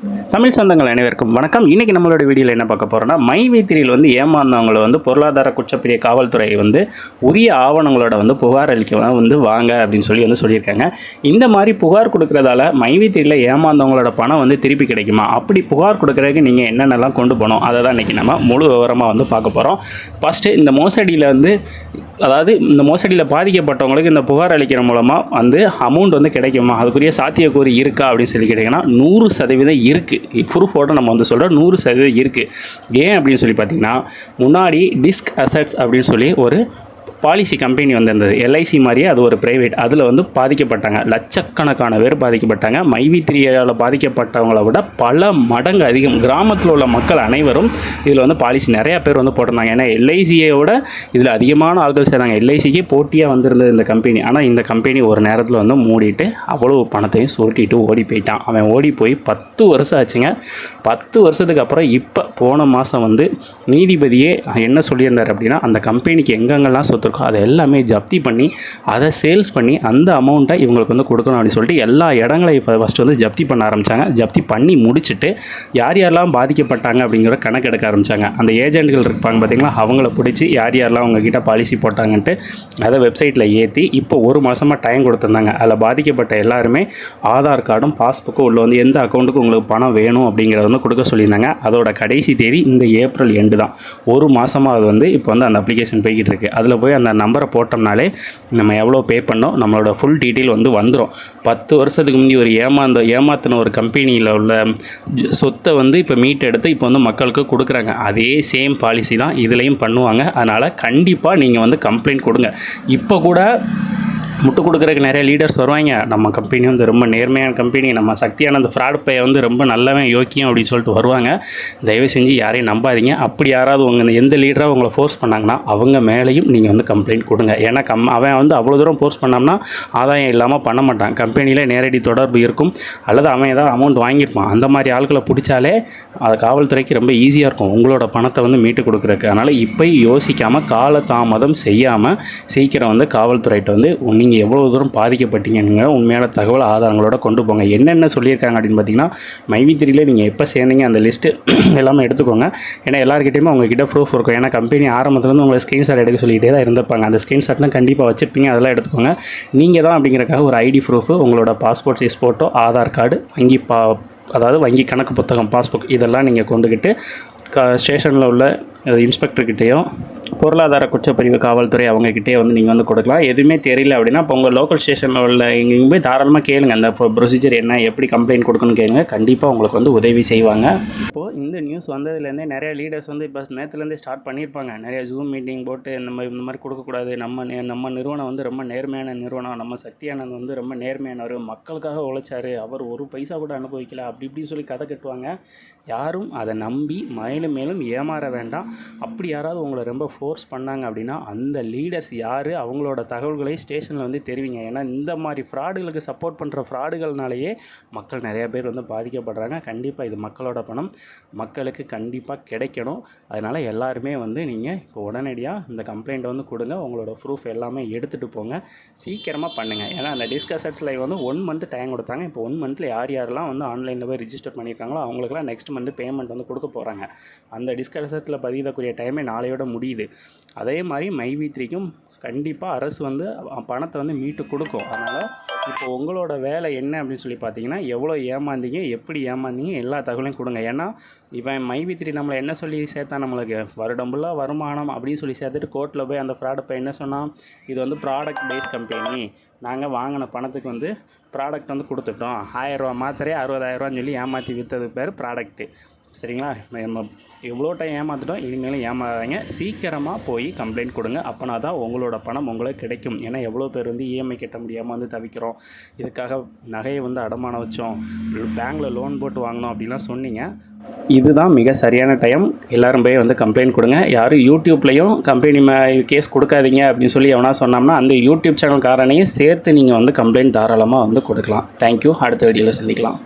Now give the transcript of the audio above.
தமிழ் சொந்தங்கள் அனைவருக்கும் வணக்கம். இன்றைக்கி நம்மளோட வீடியோவில் என்ன பார்க்க போகிறோன்னா, மைவி3யில் வந்து ஏமாந்தவங்களை வந்து பொருளாதார குற்றப்பிரிய காவல்துறை வந்து உரிய ஆவணங்களோட வந்து புகார் அளிக்க வந்து வாங்க அப்படின்னு சொல்லி சொல்லியிருக்காங்க. இந்த மாதிரி புகார் கொடுக்குறதால மைவி3யில் ஏமாந்தவங்களோட பணம் வந்து திருப்பி கிடைக்குமா, அப்படி புகார் கொடுக்குறதுக்கு நீங்கள் என்னென்னலாம் கொண்டு போகணும், அதை தான் இன்றைக்கி நம்ம முழு விவரமாக வந்து பார்க்க போகிறோம். ஃபஸ்ட்டு இந்த மோசடியில் வந்து இந்த மோசடியில் பாதிக்கப்பட்டவங்களுக்கு இந்த புகார் அளிக்கிற மூலமாக வந்து அமௌண்ட் வந்து கிடைக்குமா, அதுக்குரிய சாத்தியக்கூறு இருக்கா அப்படின்னு சொல்லி கேட்டிங்கன்னா 100% இருக்குது. ப்ரூஃபோடு நம்ம வந்து சொல்கிறோம் 100% இருக்குது. ஏன் அப்படின்னு சொல்லி பார்த்தீங்கன்னா, முன்னாடி டிஸ்க் அசட்ஸ் அப்படின்னு சொல்லி ஒரு பாலிசி கம்பெனி வந்திருந்தது. எல்ஐசி மாதிரியே அது ஒரு ப்ரைவேட். அதில் வந்து பாதிக்கப்பட்டாங்க, லட்சக்கணக்கான பேர் பாதிக்கப்பட்டாங்க. மைவி3யால் பாதிக்கப்பட்டவங்களை விட பல மடங்கு அதிகம் கிராமத்தில் உள்ள மக்கள் அனைவரும் இதில் வந்து பாலிசி நிறையா பேர் வந்து போட்டிருந்தாங்க. ஏன்னா எல்ஐசியோட இதில் அதிகமான ஆட்கள் சேர்ந்தாங்க. எல்ஐசிக்கே போட்டியாக வந்திருந்தது இந்த கம்பெனி. ஆனால் இந்த கம்பெனி ஒரு நேரத்தில் வந்து மூடிட்டு அவ்வளோ பணத்தையும் சுருட்டிட்டு ஓடி போயிட்டான். அவன் ஓடி போய் 10 வருஷம் ஆச்சுங்க. 10 வருஷத்துக்கு அப்புறம் இப்போ போன மாதம் வந்து நீதிபதியே என்ன சொல்லியிருந்தார் அப்படின்னா, அந்த கம்பெனிக்கு எங்கெங்கெல்லாம் சொத்து அதை எல்லாமே ஜப்தி பண்ணி அதை சேல்ஸ் பண்ணி அந்த அமௌண்ட்டை இவங்களுக்கு வந்து கொடுக்கணும் அப்படின்னு சொல்லிட்டு எல்லா இடங்களையும் ஃபஸ்ட்டு வந்து ஜப்தி பண்ண ஆரம்பித்தாங்க. ஜப்தி பண்ணி முடிச்சுட்டு யார் யாரெல்லாம் பாதிக்கப்பட்டாங்க அப்படிங்கிற கணக்கு எடுக்க ஆரம்பித்தாங்க. அந்த ஏஜென்ட்கள் இருப்பாங்க பார்த்தீங்களா, அவங்கள பிடிச்சி யார் யாரெல்லாம் அவங்கக்கிட்ட பாலிசி போட்டாங்கன்ட்டு அதை வெப்சைட்டில் ஏற்றி இப்போ ஒரு மாதமாக டைம் கொடுத்துருந்தாங்க. அதில் பாதிக்கப்பட்ட எல்லாருமே ஆதார் கார்டும் பாஸ்புக்கும் உள்ள வந்து எந்த அக்கௌண்ட்டுக்கு உங்களுக்கு பணம் வேணும் அப்படிங்கிறத வந்து கொடுக்க சொல்லியிருந்தாங்க. அதோட கடைசி தேதி இந்த ஏப்ரல் எண்டு தான். ஒரு மாதமாக அது வந்து இப்போ வந்து அந்த அப்ளிகேஷன் போய்கிட்டு இருக்குது. அதில் போய் அந்த நம்பரை போட்டோம்னாலே நம்ம எவ்வளோ பே பண்ணோம் நம்மளோட ஃபுல் டீட்டெயில் வந்து வந்துடும். 10 வருஷத்துக்கு முந்தி ஒரு ஏமாத்தின ஒரு கம்பெனியில் உள்ள சொத்தை வந்து இப்போ மீட் எடுத்து இப்போ வந்து மக்களுக்கு கொடுக்குறாங்க. அதே சேம் பாலிசி தான் இதுலேயும் பண்ணுவாங்க. அதனால் கண்டிப்பாக நீங்கள் வந்து கம்ப்ளைண்ட் கொடுங்க. இப்போ கூட முட்டு கொடுக்குறதுக்கு நிறைய லீடர்ஸ் வருவாங்க. நம்ம கம்பெனி வந்து ரொம்ப நேர்மையான கம்பெனி, நம்ம சக்தியான அந்த ஃப்ராட் பையை வந்து ரொம்ப நல்லவன் யோக்கியம் அப்படின்னு சொல்லிட்டு வருவாங்க. தயவு செஞ்சு யாரையும் நம்பாதீங்க. அப்படி யாராவது உங்கள் எந்த லீடராக உங்களை ஃபோர்ஸ் பண்ணாங்கன்னா அவங்க மேலேயும் நீங்கள் வந்து கம்ப்ளைண்ட் கொடுங்க. ஏன்னா அவன் வந்து அவ்வளோ தூரம் ஃபோர்ஸ் பண்ணோம்னா ஆதாயம் இல்லாமல் பண்ண மாட்டான். கம்பெனியில் நேரடி தொடர்பு இருக்கும், அல்லது அவன் ஏதாவது அமௌண்ட் வாங்கியிருப்பான். அந்த மாதிரி ஆட்களை பிடிச்சாலே அது காவல்துறைக்கு ரொம்ப ஈஸியாக இருக்கும் உங்களோட பணத்தை வந்து மீட்டு கொடுக்குறதுக்கு. அதனால் இப்போ யோசிக்காமல் காலதாமதம் செய்யாமல் சீக்கிரம் வந்து காவல்துறையிட்ட வந்து நீங்கள் எவ்வளோ தூரம் பாதிக்கப்பட்டீங்கன்னு உண்மையான தகவல் ஆதாரங்களோட கொண்டு போங்க. என்னென்ன சொல்லியிருக்காங்க அப்படின்னு பார்த்தீங்கன்னா, மைவி3யில் நீங்கள் எப்போ சேர்ந்தீங்க அந்த லிஸ்ட்டு எல்லாமே எடுத்துக்கோங்க. ஏன்னா எல்லாருக்கிட்டையுமே உங்ககிட்ட ப்ரூஃப் இருக்கும். ஏன்னா கம்பெனி ஆரம்பத்துலேருந்து உங்களை ஸ்க்ரீன்ஷாட் எடுக்க சொல்லிகிட்டே தான் இருந்திருப்பாங்க. அந்த ஸ்க்ரீன்ஷாட்லாம் கண்டிப்பாக வச்சுருப்பீங்க. அதெல்லாம் எடுத்துக்கோங்க. நீங்கள் தான் அப்படிங்கிறக்காக ஒரு ஐடி ப்ரூஃபு, உங்களோட passport size photo, Aadhaar card, அதாவது வங்கி கணக்கு புத்தகம், பாஸ்புக், இதெல்லாம் நீங்கள் கொண்டுக்கிட்டு ஸ்டேஷனில் உள்ள இன்ஸ்பெக்டர்கிட்டையும் பொருளாதார குற்றப்பிரிவு காவல்துறை அவங்கக்கிட்டே வந்து நீங்கள் வந்து கொடுக்கலாம். எதுவுமே தெரியல அப்படின்னா இப்போ உங்கள் லோக்கல் ஸ்டேஷனில் உள்ள இங்கே போய் தாராளமாக கேளுங்க. அந்த ப்ரொசீஜர் என்ன, எப்படி கம்ப்ளைண்ட் கொடுக்கணும்னு கேளுங்க. கண்டிப்பாக உங்களுக்கு வந்து உதவி செய்வாங்க. இப்போது இந்த நியூஸ் வந்ததுலேருந்தே நிறைய லீடர்ஸ் வந்து இப்போ நேற்றுலேருந்தே ஸ்டார்ட் பண்ணியிருப்பாங்க. நிறைய ஜூம் மீட்டிங் போட்டு இந்த மாதிரி கொடுக்கக்கூடாது, நம்ம நிறுவனம் வந்து ரொம்ப நேர்மையான நிறுவனம், நம்ம சக்தியானந்த் வந்து ரொம்ப நேர்மையானவர், மக்களுக்காக உழைச்சார், அவர் ஒரு பைசா கூட அனுபவிக்கல, அப்படி இப்படின்னு சொல்லி கதை கட்டுவாங்க. யாரும் அதை நம்பி மேலும் மேலும் ஏமாற வேண்டாம். அப்படி யாராவது உங்களை ரொம்ப ஃபோர்ஸ் பண்ணாங்க அப்படின்னா அந்த லீடர்ஸ் யார், அவங்களோட தகவல்களை ஸ்டேஷனில் வந்து தெரிவிங்க. ஏன்னா இந்த மாதிரி ஃப்ராடுகளுக்கு சப்போர்ட் பண்ணுற ஃப்ராடுகள்னாலேயே மக்கள் நிறையா பேர் வந்து பாதிக்கப்படுறாங்க. கண்டிப்பாக இது மக்களோட பணம், மக்களுக்கு கண்டிப்பாக கிடைக்கணும். அதனால் எல்லாருமே வந்து நீங்கள் இப்போ உடனடியாக இந்த கம்ப்ளைண்ட்டை வந்து கொடுங்க. உங்களோட ப்ரூஃப் எல்லாமே எடுத்துகிட்டு போங்க. சீக்கிரமாக பண்ணுங்கள். ஏன்னா அந்த டிஸ்க் அசட்ஸில் வந்து 1 மந்த் டைம் கொடுத்தாங்க. இப்போ 1 மந்தில் யாரெல்லாம் வந்து ஆன்லைனில் போய் ரிஜிஸ்டர் பண்ணியிருக்காங்களோ அவங்களுக்குலாம் நெக்ஸ்ட் மந்த் பேமெண்ட் வந்து கொடுக்க போகிறாங்க. அந்த டிஸ்க் அசட்ஸில் பதியக்கூடிய டைமே நாளையோட முடியுது. அதே மாதிரி மைவி3க்கும் கண்டிப்பாக அரசு வந்து பணத்தை வந்து மீட்டு கொடுக்கும். அதனால் இப்போ உங்களோட வேலை என்ன அப்படின்னு சொல்லி பார்த்தீங்கன்னா, எவ்வளோ ஏமாந்தீங்க, எப்படி ஏமாந்தீங்க, எல்லா தகவலையும் கொடுங்க. ஏன்னா இவன் மைவி3 நம்மளை என்ன சொல்லி சேர்த்தா, நம்மளுக்கு வருடம் ஃபுல்லாக வருமானம் அப்படின்னு சொல்லி சேர்த்துட்டு கோர்ட்டில் போய் அந்த ஃப்ராடப்பை என்ன சொன்னால், இது வந்து ப்ராடக்ட் பேஸ் கம்பெனி, நாங்கள் வாங்கின பணத்துக்கு வந்து ப்ராடக்ட் வந்து கொடுத்துட்டோம், 1000 ரூபா மாத்திரையே 60,000 சொல்லி ஏமாற்றி விற்றது பேர் ப்ராடக்ட்டு. சரிங்களா? நம்ம எவ்வளோ டைம் ஏமாற்றிட்டோம், இனிமேலும் ஏமாறாங்க. சீக்கிரமாக போய் கம்ப்ளைண்ட் கொடுங்க. அப்போனா தான் உங்களோட பணம் உங்களுக்கு கிடைக்கும். ஏன்னா எவ்வளோ பேர் வந்து இஎம்ஐ கட்ட முடியாமல் வந்து தவிக்கிறோம், இதுக்காக நகையை வந்து அடமானம் வச்சோம், பேங்க்கில் லோன் போட்டு வாங்கினோம் அப்படின்லாம் சொன்னீங்க. இதுதான் மிக சரியான டைம். எல்லோரும் போய் வந்து கம்ப்ளைண்ட் கொடுங்க. யாரும் யூடியூப்லேயும் கம்பெனி கேஸ் கொடுக்காதீங்க அப்படின்னு சொல்லி எவனா சொன்னோம்னா அந்த யூடியூப் சேனல் காரனையும் சேர்த்து நீங்கள் வந்து கம்ப்ளைண்ட் தாராளமாக வந்து கொடுக்கலாம். தேங்க்யூ. அடுத்த வீடியோவில் சந்திக்கலாம்.